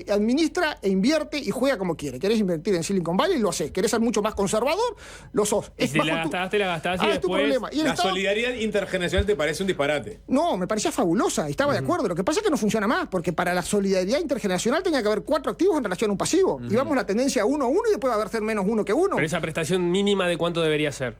administra e invierte y juega como quiere. ¿Querés invertir en Silicon Valley? Lo hacés. ¿Querés ser mucho más conservador? Lo sos. Y si la gastás y es tu después... problema. Y el La Estado... solidaridad intergeneracional te parece un disparate. No, me parecía fabulosa, estaba de acuerdo. Lo que pasa es que no funciona más, porque para la solidaridad intergeneracional tenía que haber 4 activos en relación a un pasivo. Y vamos la tendencia 1 a 1 y después va a haber ser menos 1 que 1. Pero esa prestación mínima de cuánto debería ser.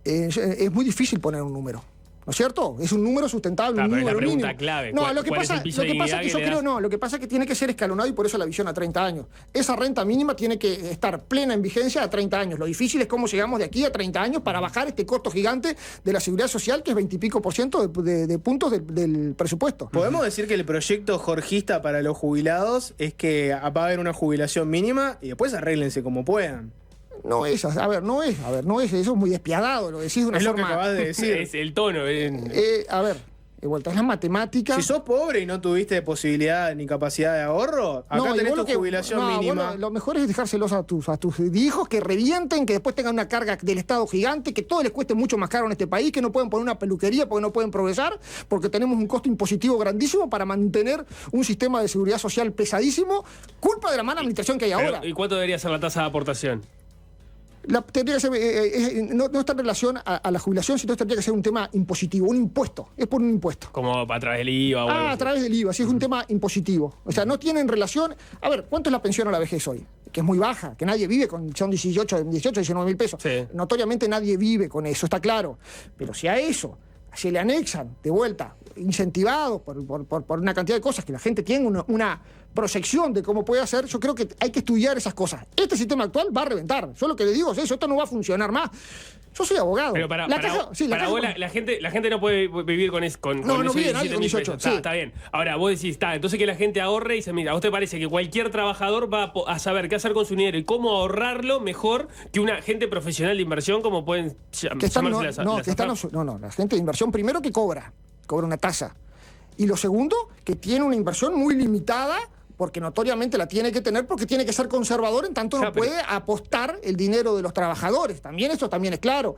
Es muy difícil poner un número. ¿No es cierto? Es un número sustentable, un Pero es la número pregunta mínimo. clave. No, ¿Cuál es el piso de dignidad que le das? Lo que pasa es que tiene que ser escalonado y por eso la visión a 30 años. Esa renta mínima tiene que estar plena en vigencia a 30 años. Lo difícil es cómo llegamos de aquí a 30 años para bajar este costo gigante de la seguridad social, que es 20 y pico % de puntos del presupuesto. ¿Podemos decir que el proyecto jorgista para los jubilados es que va a haber una jubilación mínima y después arréglense como puedan? No es, no es, eso es muy despiadado, lo decís de una Es lo que forma... acabas de decir. Es el tono. De vuelta, es la matemática. Si sos pobre y no tuviste posibilidad ni capacidad de ahorro, acá tenés tu jubilación mínima. Lo mejor es dejárselos a tus hijos, que revienten, que después tengan una carga del Estado gigante, que todo les cueste mucho más caro en este país, que no pueden poner una peluquería porque no pueden progresar, porque tenemos un costo impositivo grandísimo para mantener un sistema de seguridad social pesadísimo, culpa de la mala administración que hay ahora. ¿Y cuánto debería ser la tasa de aportación? Tendría que ser, no está en relación a la jubilación, sino tendría que ser un tema impositivo, un impuesto, es por un impuesto. Como a través del IVA o algo A así. través del IVA, sí, es un tema impositivo. O sea, no tienen relación... A ver, ¿cuánto es la pensión a la vejez hoy? Que es muy baja, que nadie vive con... Son 18, 19 mil pesos. Sí. Notoriamente nadie vive con eso, está claro. Pero si a eso se le anexan, de vuelta, incentivados por una cantidad de cosas, que la gente tiene una proyección de cómo puede hacer, yo creo que hay que estudiar esas cosas. Este sistema actual va a reventar. Yo lo que le digo es eso, esto no va a funcionar más. Yo soy abogado. Pero para vos la gente no puede vivir con eso. No vive nadie con 18, sí. Está bien. Ahora, vos decís, entonces que la gente ahorre y dice, mira, ¿a vos te parece que cualquier trabajador va a saber qué hacer con su dinero y cómo ahorrarlo mejor que una gente profesional de inversión como pueden llamarse la gente de inversión primero que cobra una tasa. Y lo segundo, que tiene una inversión muy limitada, porque notoriamente la tiene que tener, porque tiene que ser conservador, en tanto no puede apostar el dinero de los trabajadores. También eso también es claro.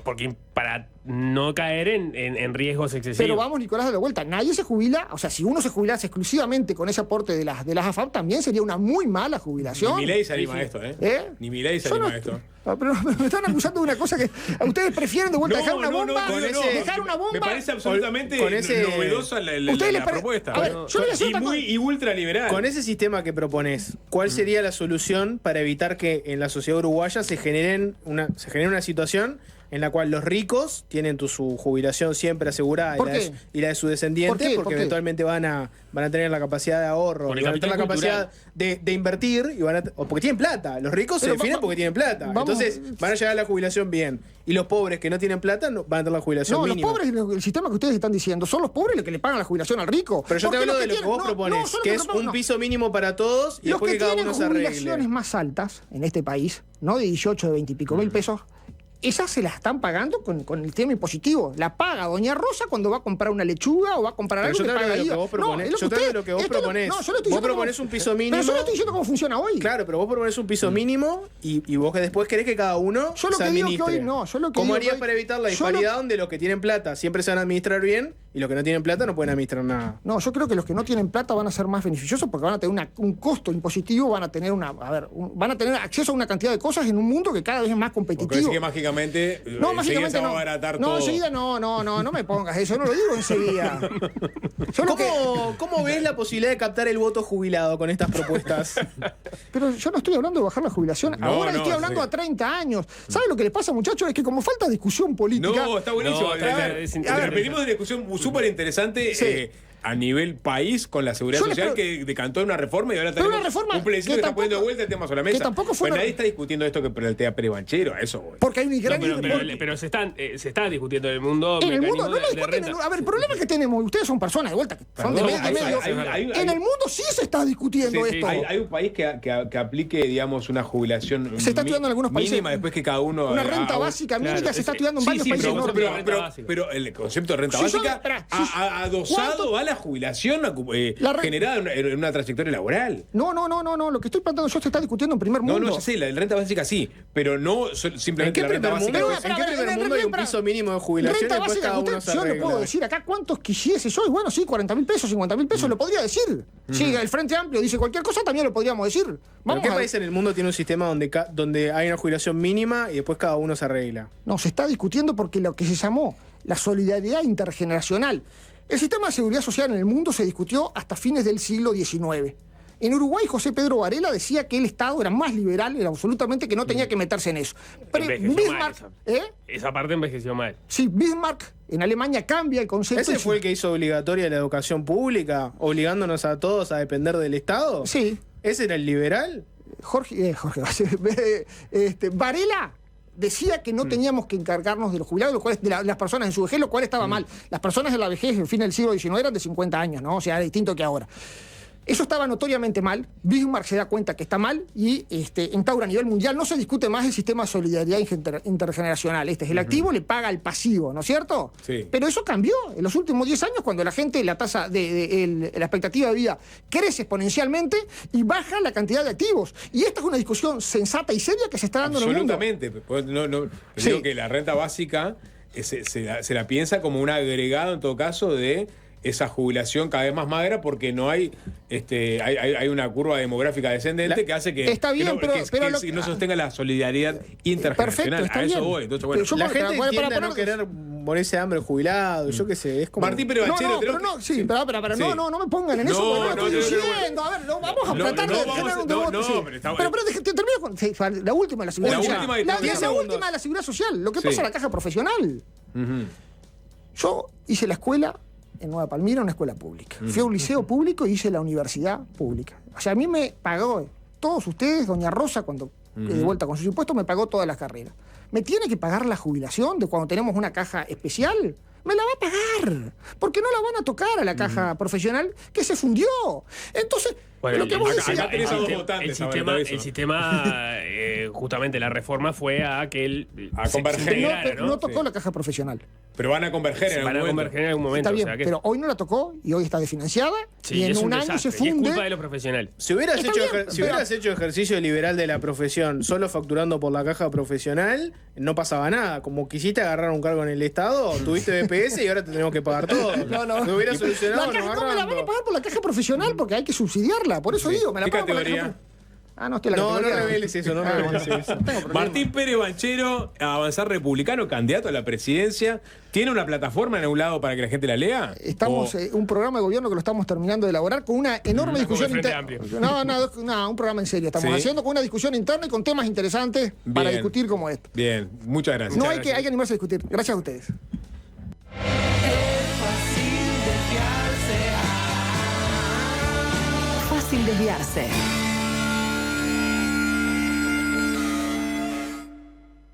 Porque para no caer en riesgos excesivos. Pero vamos, Nicolás, de la vuelta. Nadie se jubila. O sea, si uno se jubilase exclusivamente con ese aporte de las AFAP, también sería una muy mala jubilación. Ni Milei se anima a esto, ¿eh? Ni Milei se Yo anima no- a esto. Pero me están acusando de una cosa que a ustedes prefieren de vuelta dejar una bomba. Dejar una bomba. Me parece absolutamente con ese- novedosa la ¿Ustedes les propuesta. A ver, yo le voy a decir y otra muy cosa. y ultraliberal. Con ese sistema que propones, ¿cuál sería la solución para evitar que en la sociedad uruguaya se genere una situación en la cual los ricos tienen su jubilación siempre asegurada ¿Por qué? y la de sus descendientes, ¿Por qué? porque ¿Por qué? eventualmente van a tener la capacidad de ahorro, Por el y van a tener la capital capacidad de invertir, o porque tienen plata. Los ricos se Pero definen porque tienen plata. vamos- Entonces van a llegar a la jubilación bien. Y los pobres que no tienen plata van a tener la jubilación No, mínima. los pobres, el sistema que ustedes están diciendo, son los pobres los que le pagan la jubilación al rico. Pero yo te Porque hablo los de lo que tienen- vos no, propones, solo que lo es propongo, un no. piso mínimo para todos y Los después que que cada tienen uno se jubilaciones arregle. más altas en este país, no de 18, de 20 y pico mil pesos, esas se las están pagando con el tema impositivo. La paga doña Rosa cuando va a comprar una lechuga o va a comprar Pero algo yo que te hablo paga de lo que IVA. vos proponés. es lo Yo te hablo de lo que vos esto es proponés. No, yo le estoy Vos diciendo proponés cómo- un piso Pero yo mínimo. le estoy diciendo cómo funciona hoy. Claro, pero vos proponés un piso mínimo y vos que después querés que cada uno Yo lo se que digo administre. que hoy no, yo lo que ¿Cómo digo harías que hoy- para evitar la yo lo- disparidad donde los que tienen plata siempre se van a administrar bien y los que no tienen plata no pueden administrar nada? No, yo creo que los que no tienen plata van a ser más beneficiosos porque van a tener un costo impositivo, van a tener van a tener acceso a una cantidad de cosas en un mundo que cada vez es más Porque competitivo. así que mágicamente No, enseguida mágicamente se va a no. abaratar No, todo. enseguida no me pongas eso, no lo digo enseguida. Yo lo que- ¿Cómo ves la posibilidad de captar el voto jubilado con estas propuestas? pero yo no estoy hablando de bajar la jubilación, No, ahora no, estoy hablando sí. a 30 años. ¿Saben lo que les pasa, muchachos? Es que como falta discusión política... No, está buenísimo. No, es interesante. Venimos de una discusión súper interesante Sí. a nivel país con la seguridad Yo les social pre- que decantó en una reforma y ahora Pero tenemos una reforma un plebiscito que que está tampoco- poniendo de vuelta el tema sobre la mesa. que tampoco fue Pues una- nadie está discutiendo esto que plantea Pérez Banchero, a eso voy. Porque hay un gran... Pero se está discutiendo en el mundo. en el mundo, mecanismos no lo de discuten. renta. A ver, el problema que tenemos, ustedes son personas de vuelta, que son de Perdón, medio. En el mundo sí se está discutiendo Sí, sí, esto. Hay un país que aplique, digamos, una jubilación Se está estudiando en algunos países. mínima después que cada uno... Una renta básica mínima se está estudiando en varios sí, países pero, nórdicos. pero, Renta pero, básica. pero el concepto de renta Sí, básica espera, sí, adosado ¿cuánto? a la jubilación La re- generada en una trayectoria laboral. No, lo que estoy planteando yo se está discutiendo en primer No, mundo. no, ya sé, la renta básica sí, pero no ¿En simplemente qué la renta primer mundo, básica. Pero, ¿en qué pero, primer en mundo hay un para- piso mínimo de jubilación y Renta después básica, cada uno usted, se yo le arregla? puedo decir acá cuántos quisiese yo, y bueno, sí, 40.000 pesos, 50.000 pesos, lo podría decir. Si el Frente Amplio dice cualquier cosa, también lo podríamos decir. ¿Pero Vamos qué a ver. país en el mundo tiene un sistema donde hay una jubilación mínima y después cada uno se arregla? No, se está discutiendo porque lo que se llamó la solidaridad intergeneracional. El sistema de seguridad social en el mundo se discutió hasta fines del siglo XIX. En Uruguay, José Pedro Varela decía que el Estado era más liberal, era absolutamente que no tenía que meterse en eso. Pero Envejeció mal Bismarck, esa. Esa parte envejeció mal. Sí, Bismarck en Alemania cambia el concepto. ¿Ese y- fue el que hizo obligatoria la educación pública, obligándonos a todos a depender del Estado? Sí, ¿Ese era el liberal? Jorge Varela decía que no teníamos que encargarnos de los jubilados, lo cual, de las personas en su vejez, lo cual estaba mal. Las personas en la vejez, en fin del siglo XIX, eran de 50 años, ¿no? O sea, era distinto que ahora. Eso estaba notoriamente mal. Bismarck se da cuenta que está mal y instaura a nivel mundial. No se discute más el sistema de solidaridad intergeneracional. Este es el activo, le paga al pasivo, ¿no es cierto? Sí. Pero eso cambió en los últimos 10 años cuando la gente, la tasa la expectativa de vida crece exponencialmente y baja la cantidad de activos. Y esta es una discusión sensata y seria que se está dando en el mundo. Absolutamente. Pues Sí. digo que la renta básica se la piensa como un agregado, en todo caso, de esa jubilación cada vez más magra porque no hay hay una curva demográfica descendente que hace que, Está bien, que no, pero que no sostenga la solidaridad intergeneracional. está A eso bien. voy. Entonces, Pero bueno. yo- La para- gente para tiende a poner- no querer morirse de hambre jubilado, yo qué sé, es como... Martín Pérez Banchero, No, pero tenemos no, que- sí, pero Sí. no me pongan en eso, No, porque no lo estoy no, diciendo. A ver, vamos a No, tratar no, de vamos generar a- un no, debate. no, sí. pero está- Pero termino con la última de la seguridad La social. última de La 10 última segundos. de la seguridad social. Lo que Sí. pasa en la caja profesional. Ujú. Yo hice la escuela en Nueva Palmira, una escuela pública. Fui a un liceo público y hice la universidad pública. O sea, a mí me pagó, todos ustedes, doña Rosa, cuando de vuelta con sus impuestos, me pagó todas las carreras. ¿Me tiene que pagar la jubilación de cuando tenemos una caja especial? Me la va a pagar, porque no la van a tocar a la caja profesional que se fundió. Entonces, Bueno, Lo que vos decís, acá tenés a dos votantes. el sistema justamente la reforma fue a que él A converger. se integrara, pero ¿no? no tocó la caja profesional. Pero van a converger en Van algún a momento. converger en algún momento. Está bien, o sea que pero hoy no la tocó y hoy está desfinanciada sí, y en es un año desastre, se y es culpa de funde. los profesionales. Si hubieras, Está hecho, bien, si pero- hubieras hecho ejercicio liberal de la profesión solo facturando por la caja profesional, no pasaba nada. Como quisiste agarrar un cargo en el Estado, tuviste BPS y ahora te tenemos que pagar todo. No. Lo hubiera solucionado La caja, no no me la van a agarrando. pagar por la caja profesional porque hay que subsidiarla. Por eso digo, me la ¿Qué pagan por la categoría? caja. No estoy en la No, no categoría. reveles eso, no reveles eso. Tengo problema. Martín Pérez Banchero, Avanzar Republicano, candidato a la presidencia. ¿Tiene una plataforma en algún lado para que la gente la lea? Estamos ¿O- un programa de gobierno que lo estamos terminando de elaborar con una enorme Como el discusión Frente interna. Amplio. No, un programa en serio. Estamos Sí. haciendo con una discusión interna y con temas interesantes para Bien. discutir como esto. Bien, muchas gracias. No hay que animarse a discutir. Gracias a ustedes. Fácil desviarse.